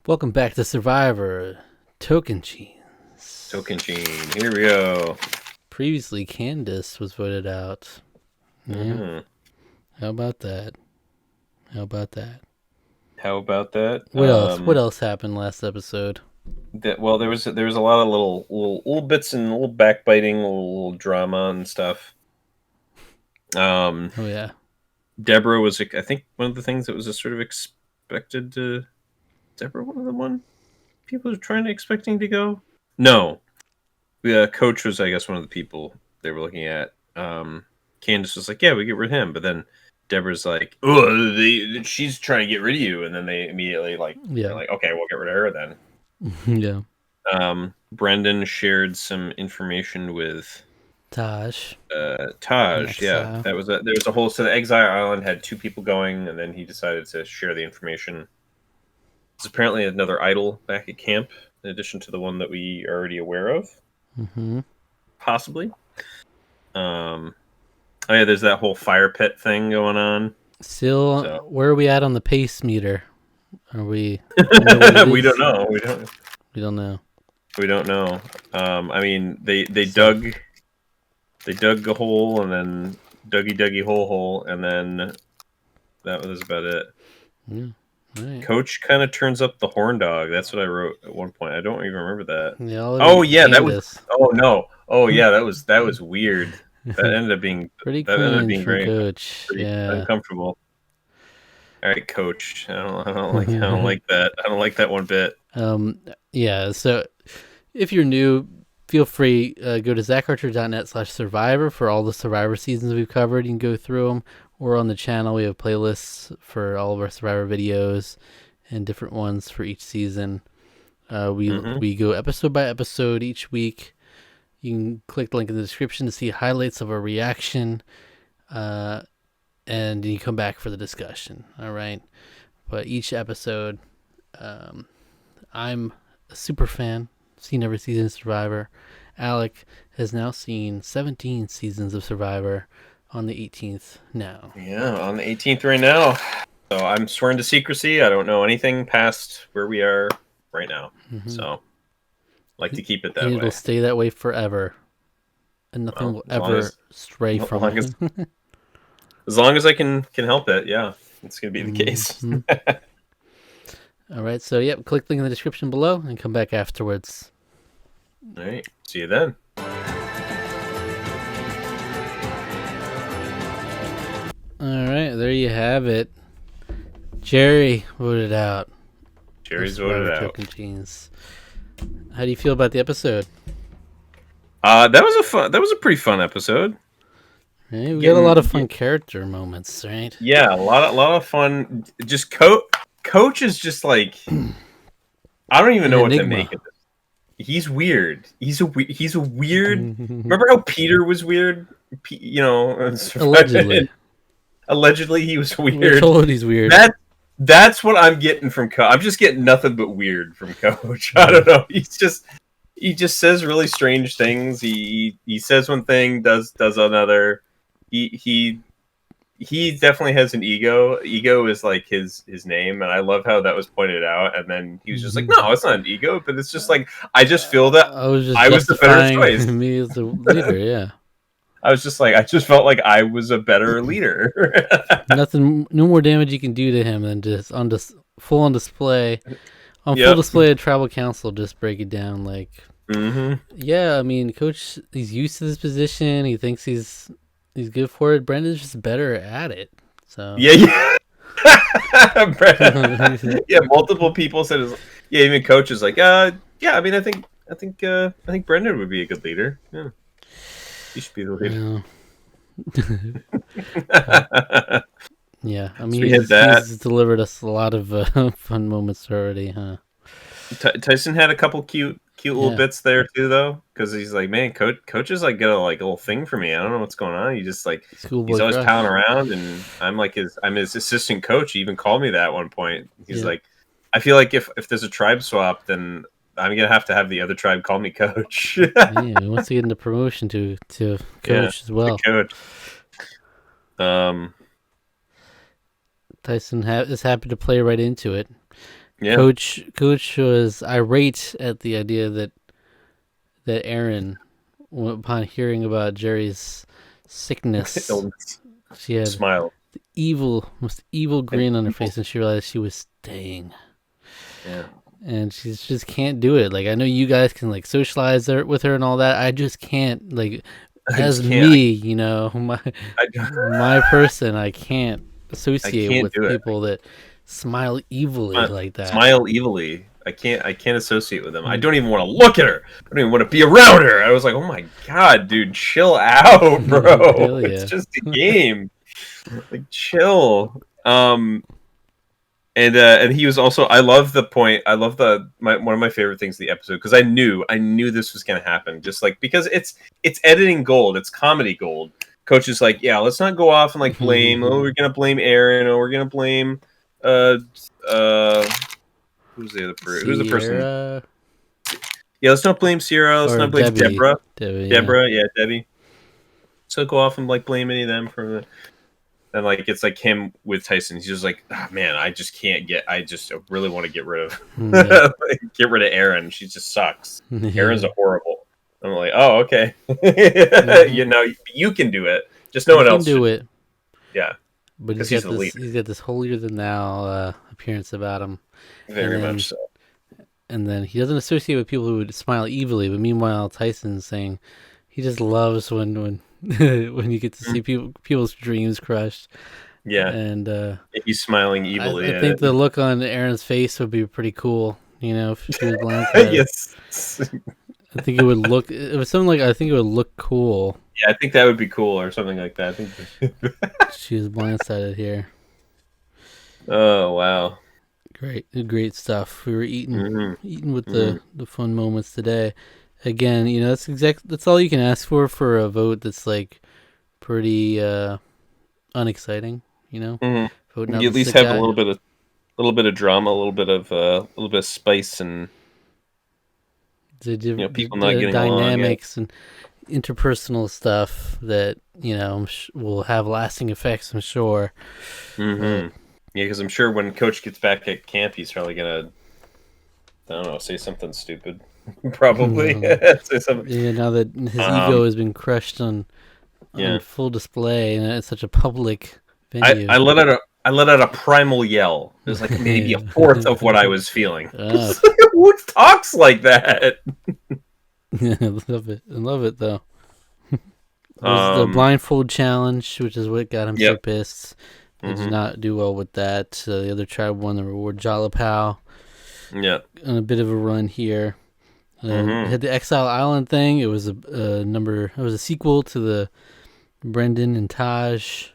Welcome back to Survivor, Tocantins. Here we go. Previously, Candace was voted out. Yeah. Mm. How about that? How about that? What else? What else happened last episode? There was a lot of little bits and little backbiting, little drama and stuff. Oh yeah. Deborah was, I think, one of the things that was sort of expected to. Deborah, one of the one people were expecting to go. No, the coach was, I guess, one of the people they were looking at. Candace was like, "Yeah, we get rid of him," but then Deborah's like, "Oh, she's trying to get rid of you," and then they immediately they're like, "Okay, we'll get rid of her then." Yeah. Brendan shared some information with Taj. Taj. Yeah, there was a whole. So the Exile Island had two people going, and then he decided to share the information. There's apparently another idol back at camp, in addition to the one that we are already aware of. Mm-hmm. Possibly. Oh yeah, there's that whole fire pit thing going on. Still, where are we at on the pace meter? Are we? We don't know. We don't know. I mean, they dug a hole, and then duggy hole, and then that was about it. Yeah. Right. Coach kind of turns up the horn dog. That's what I wrote at one point. I don't even remember that. Yeah, that was. Oh no. Oh yeah, that was weird. That ended up being pretty cringe from Coach. Pretty yeah, uncomfortable. All right, Coach. I don't like that. I don't like that one bit. Yeah. So if you're new, feel free go to zacharcher.net/survivor for all the Survivor seasons we've covered. You can go through them. Or on the channel, we have playlists for all of our Survivor videos and different ones for each season. We go episode by episode each week. You can click the link in the description to see highlights of our reaction, and you come back for the discussion. All right, but each episode, I'm a super fan. Seen every season of Survivor. Alec has now seen 17 seasons of Survivor. On the 18th now. Yeah, on the 18th right now. So I'm sworn to secrecy. I don't know anything past where we are right now. Mm-hmm. So I like to keep it that way. It'll stay that way forever. And nothing will ever stray from it. As long as I can help it, yeah. It's going to be the case. All right, so click the link in the description below and come back afterwards. All right, see you then. All right, there you have it. Jerry voted out. Jerry's voted out. Tocantins. How do you feel about the episode? That was a pretty fun episode. Right, we got a lot of fun character moments, right? Yeah, a lot of fun. Just Coach is just like, I don't even know what to make of this. He's weird. He's a weird. Remember how Peter was weird? Allegedly, he was weird. We're told he's weird. That's what I'm getting from Coach. I'm just getting nothing but weird from Coach. I don't know. He just says really strange things. He says one thing, does another. He definitely has an ego. Ego is like his name, and I love how that was pointed out. And then he was just like, "No, it's not an ego, but it's just like I just feel that I was the better choice." Me as the leader, yeah. I was just like, I just felt like I was a better leader. No more damage you can do to him than just full on display. Full display at Tribal Council, just break it down like. Mm-hmm. Yeah, I mean, Coach, he's used to this position. He thinks he's good for it. Brendan's just better at it. So yeah. Yeah, multiple people said, even Coach is like, yeah. I mean, I think Brendan would be a good leader. Yeah. He should be the leader. Yeah, I mean, he's delivered us a lot of fun moments already, huh? Tyson had a couple cute little bits there too, though, because he's like, man, Coach is like got a little thing for me. I don't know what's going on. He just like he's always palling around, and I'm his assistant coach. He even called me that at one point. He's like, I feel like if there's a tribe swap, then I'm gonna have to have the other tribe call me Coach. He wants to get into promotion to Coach as well. Coach. Tyson is happy to play right into it. Yeah. Coach was irate at the idea that Aaron, upon hearing about Jerry's sickness, Illness. she had Smile. most evil And grin on her evil. face, and she realized she was staying. Yeah. And she just can't do it. Like, I know you guys can like socialize with her and all that. I just can't. Like, I as just can't. me, my I, my person, I can't I associate can't with do it. people that smile evilly like that. Smile evilly. I can't associate with them. I Mm. don't even want to look at her. I don't even want to be around her. I was like, oh my god, dude, chill out, bro. Hell It's yeah. just a game. Like, chill. And he was also. I love the point. I love one of my favorite things of the episode, because I knew this was going to happen. Just like, because it's editing gold. It's comedy gold. Coach is like, yeah, let's not go off and like blame. Oh, we're gonna blame Aaron. Oh, we're gonna blame uh who's the other person? Who's the person? Sierra Yeah, let's not blame Sierra. Let's or not blame Debbie. Deborah. Debbie, yeah. Deborah, yeah, Debbie. So go off and like blame any of them for the. And like it's like him with Tyson. He's just like, oh, man, I just can't get. I just really want to get rid of Yeah. get rid of Erin. She just sucks. Yeah. Erin's a horrible. I'm like, oh, okay. Mhm. You know, you can do it. Just no one else can do should. it. Yeah, But because he's the leader. he's got this holier than thou appearance about him. Very then- much so. And then he doesn't associate with people who would smile evilly. But meanwhile, Tyson's saying he just loves when when you get to see people's dreams crushed. Yeah, And he's smiling evilly. I think the look on Aaron's face would be pretty cool. If she was blindsided. Yes. I think it would look. It was something like I think it would look cool. Yeah, I think that would be cool, or something like that. I think. She was blindsided here. Oh wow! Great stuff. We were eating with Mhm. the fun moments today. Again, that's all you can ask for a vote that's like pretty unexciting. Mhm. Voting out You the at least sick have guy. a little bit of drama, a little bit of spice, and people not getting along, yeah. dynamics and interpersonal stuff that will have lasting effects. I'm sure. Yeah, because I'm sure when Coach gets back at camp, he's probably gonna, I don't know, say something stupid. Probably. Say something. Yeah, now that his ego has been crushed on full display, and it's such a public venue. I let out a primal yell. It was like maybe a fourth of what I was feeling. Who talks like that? I love it though. There's the blindfold challenge, which is what got him so pissed. He did not do well with that. The other tribe won the reward. Jalapao. Yeah. On a bit of a run here. Had the Exile Island thing. It was It was a sequel to the Brendan and Taj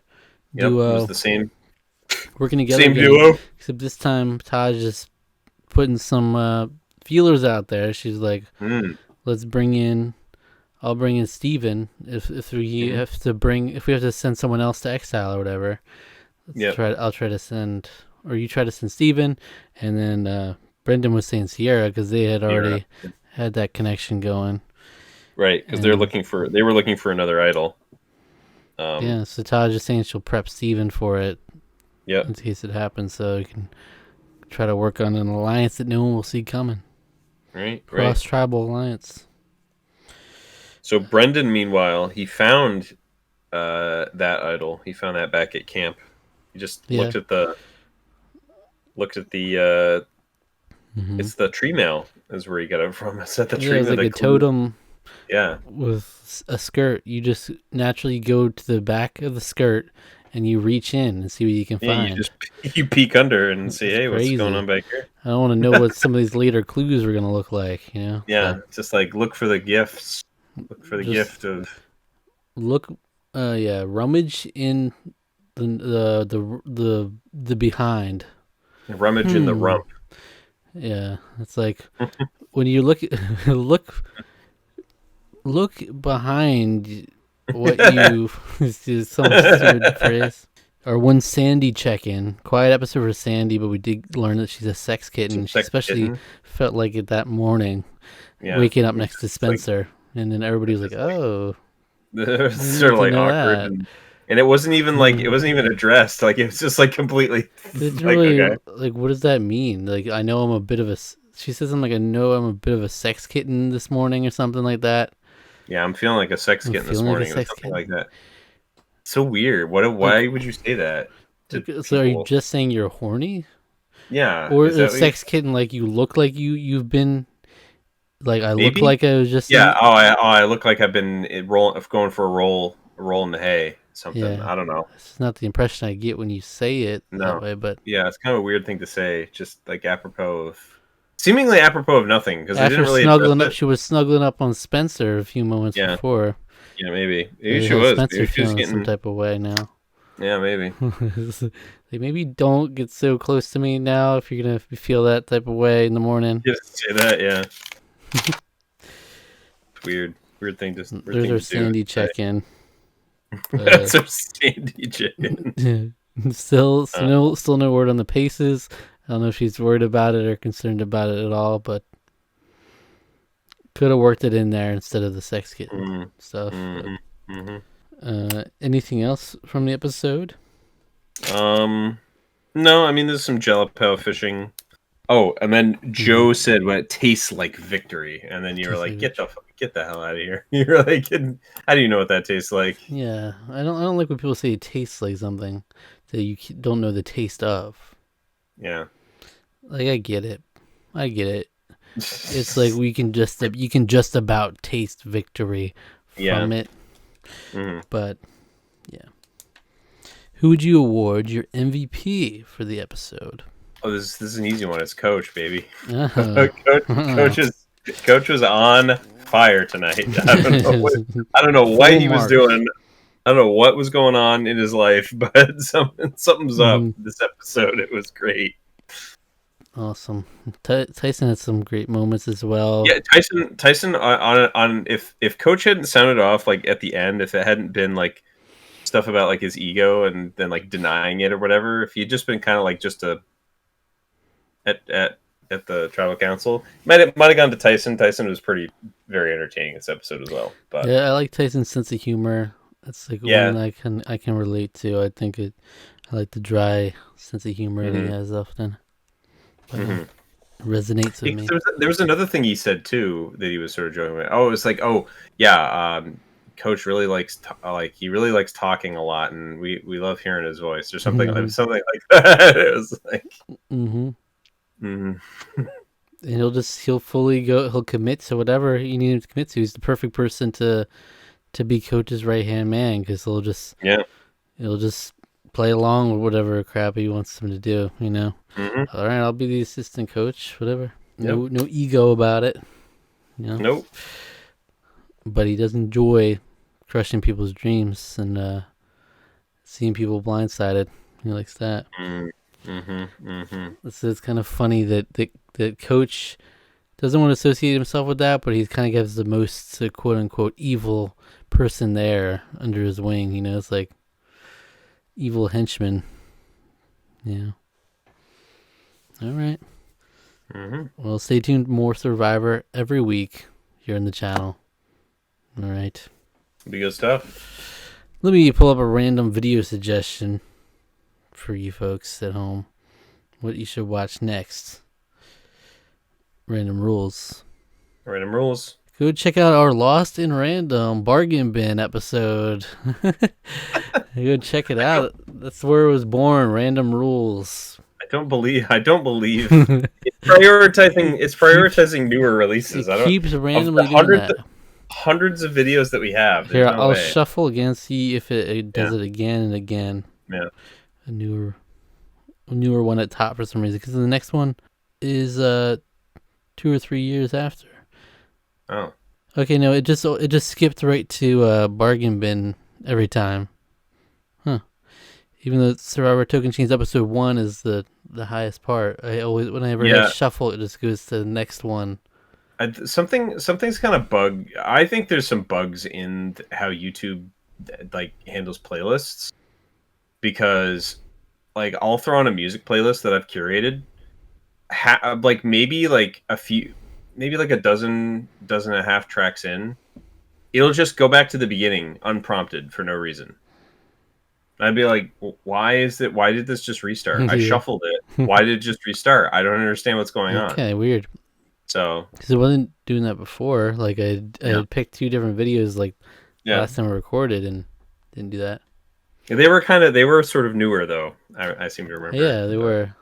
duo. It was the same. Working together. Same duo. Except this time, Taj is putting some feelers out there. She's like, "Let's bring in. I'll bring in Steven if we have to send someone else to exile or whatever. I'll try to send, or you try to send Steven, and then Brendan was saying Sierra because they had already had that connection going. Right, because they were looking for another idol. So Taj is saying she'll prep Steven for it. Yep. In case it happens, so you can try to work on an alliance that no one will see coming. Right. Cross-tribal alliance. So Brendan, meanwhile, he found that idol. He found that back at camp. He just looked at the it's the tree mail is where he got it from. It's at the tree. It's like a totem. Yeah. With a skirt, you just naturally go to the back of the skirt and you reach in and see what you can find. You peek under and see, hey, what's going on back here? I don't want to know what some of these later clues are going to look like, Yeah, just like look for the gifts. Look for the gift of. Rummage in the behind. Rummage in the rump. Yeah, it's like when you look behind what you is some stupid phrase. Or one Sandy check-in. Quiet episode for Sandy, but we did learn that she's a sex kitten. She especially felt like it that morning, waking up next to Spencer, and then everybody was like, "Oh." They're sort of like awkward. And it wasn't even like it Hmm. wasn't even addressed. Like it was just like completely It didn't like really okay. like. What does that mean? Like, I know I'm a bit of a. She says I'm like, I know I'm a bit of a sex kitten this morning or something like that. Yeah, I'm feeling like a sex I'm kitten this feeling like a morning. It was sex something kitten. like that. So weird. Like, Why would you say that to so are you people? just saying you're horny, Yeah, or is a that what you sex kitten? Like, you look like you've been. Like, I look maybe? like I was just Yeah. in. I look like I've been going for a roll in the hay, something. Yeah, I don't know. it's not the impression I get when you say it that No. way, but Yeah, it's kind of a weird thing to say, just like seemingly apropos of nothing, because they didn't after really address snuggling up, it. she was snuggling up on Spencer a few moments Yeah, before. yeah, maybe It she has was. Spencer Maybe she was feeling some getting. type of way now. Yeah, maybe. Like, maybe don't get so close to me now if you're gonna feel that type of way in the morning. Just say that. Yeah, it's weird. Weird There's thing our to do. Sandy check in. Uh, That's our Sandy Jane. still no word on the paces. I don't know if she's worried about it or concerned about it at all, but could have worked it in there instead of the sex kitten Mm, stuff. But hmm hmm anything else from the episode? No, I mean there's some jalapeno fishing. Oh, and then Mm-hmm. Joe said when it tastes like victory, and then you were Tastes like, like victory. get the hell out of here. You're like, how do you know what that tastes like? Yeah, I don't like when people say it tastes like something that you don't know the taste of. Yeah. Like, I get it. It's like you can just about taste victory Yeah. from it. hmm But yeah, who would you award your MVP for the episode? Oh, this is an easy one. It's Coach, baby. Oh. Coach is Coach was on fire tonight. I don't know what Full he was marks. doing. I don't know what was going on in his life, but something's up Hmm. this episode. It was great. Awesome. Tyson had some great moments as well. Yeah, Tyson on if Coach hadn't sounded off like at the end, if it hadn't been like stuff about like his ego and then like denying it or whatever, if he'd just been kind of like just a at at at the tribal council, might have gone to Tyson. Tyson was pretty very entertaining this episode as well. But Yeah, I like Tyson's sense of humor. It's like one yeah, I can relate to. I like the dry sense of humor that he hmm has often. But hmm it resonates with me. there was another thing he said too that he was sort of joking about. Oh, it was like, oh yeah, Coach really likes like he really likes talking a lot, and we love hearing his voice or something. It Hmm. was something like that. It was like, Hmm. mhm. And he'll fully go. He'll commit to whatever you need him to commit to. He's the perfect person to be Coach's right hand man because Yeah. he'll just play along with whatever crap he wants him to do. You know. hmm All right, I'll be the assistant coach. Whatever. Yep. No ego about it. You know. Nope. But he does enjoy crushing people's dreams and seeing people blindsided. He likes that. It's kind of funny that Coach doesn't want to associate himself with that, but he kind of gives the most quote unquote evil person there under his wing. You know, it's like evil henchman. Yeah. All right. hmm Well, stay tuned. More Survivor every week here on the channel. All right. Be good stuff. Let me pull up a random video suggestion for you folks at home. What you should watch next. Random rules. Random rules. Go check out our Lost in Random bargain bin episode. Go check it out. That's where it was born. Random rules. I don't believe it it's keeps prioritizing newer releases. I don't keeps of the randomly doing that. hundreds of videos that we have. There's Here, no I'll way. shuffle again, see if it Yeah. does it again and again. Yeah. A newer one at top for some reason. Because the next one is 2 or 3 years after. Oh. Okay, no, it just skipped right to bargain bin every time. Huh. Even though Survivor Tocantins episode 1 is the highest part, I always whenever I shuffle, it just goes to the next one. Something's kind of bug. I think there's some bugs in how YouTube like handles playlists because like I'll throw on a music playlist that I've curated, like maybe like a few, maybe like a dozen and a half tracks in, it'll just go back to the beginning unprompted for no reason. I'd be like, why is it? Why did this just restart? I Yeah. shuffled it. Why did it just restart? I don't understand what's going It's on. kind of weird. So Because it wasn't doing that before. Like I yeah, had picked 2 different videos like yeah. last time I recorded and didn't do that. They were sort of newer though. I seem to remember. Yeah, they were,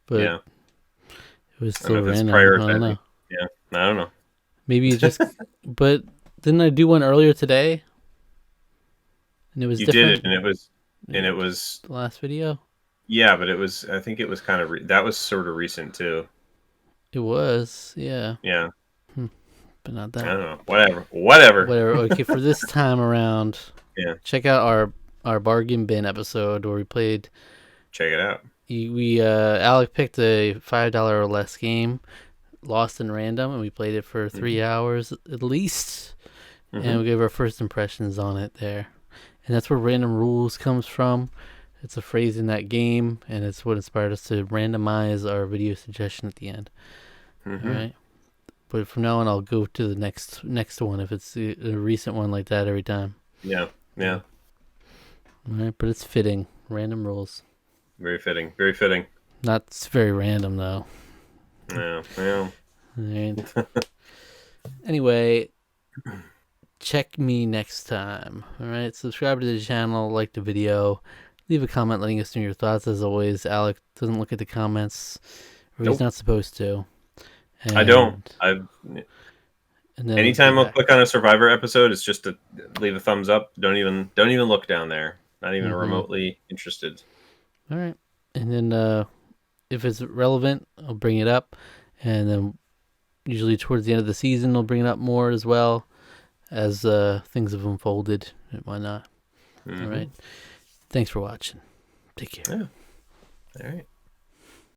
but Yeah, it was I don't know still if it's random. I don't prioritizing. know. Yeah, I don't know. Maybe it just. But didn't I do one earlier today? And it was You did it, different. and it was The last video. yeah, but it was. I think it was kind of that was sort of recent too. It was, yeah, Yeah, but not I that. don't know. Whatever. Whatever. Okay, for this time around, Yeah, check out our bargain bin episode where we played. check it out. Alec picked a $5 or less game, Lost in Random, and we played it for 3 hours at least, and we gave our first impressions on it there. And that's where Random Rules comes from. It's a phrase in that game, and it's what inspired us to randomize our video suggestion at the end. All right. But from now on, I'll go to the next one if it's a recent one like that every time. Yeah, yeah. All right, but it's fitting. Random Rules. Very fitting. Very fitting. Not very random though. Yeah, yeah. All right. Anyway, check me next time. All right. Subscribe to the channel. Like the video. Leave a comment letting us know your thoughts. As always, Alec doesn't look at the comments, or he's not supposed to. I don't. And then Anytime I'll click on a Survivor episode, it's just to leave a thumbs up. Don't even look down there. Not even remotely interested. All right. And then if it's relevant, I'll bring it up. And then usually towards the end of the season, I'll bring it up more as well as things have unfolded and whatnot. All right. Thanks for watching. Take care. Yeah. All right.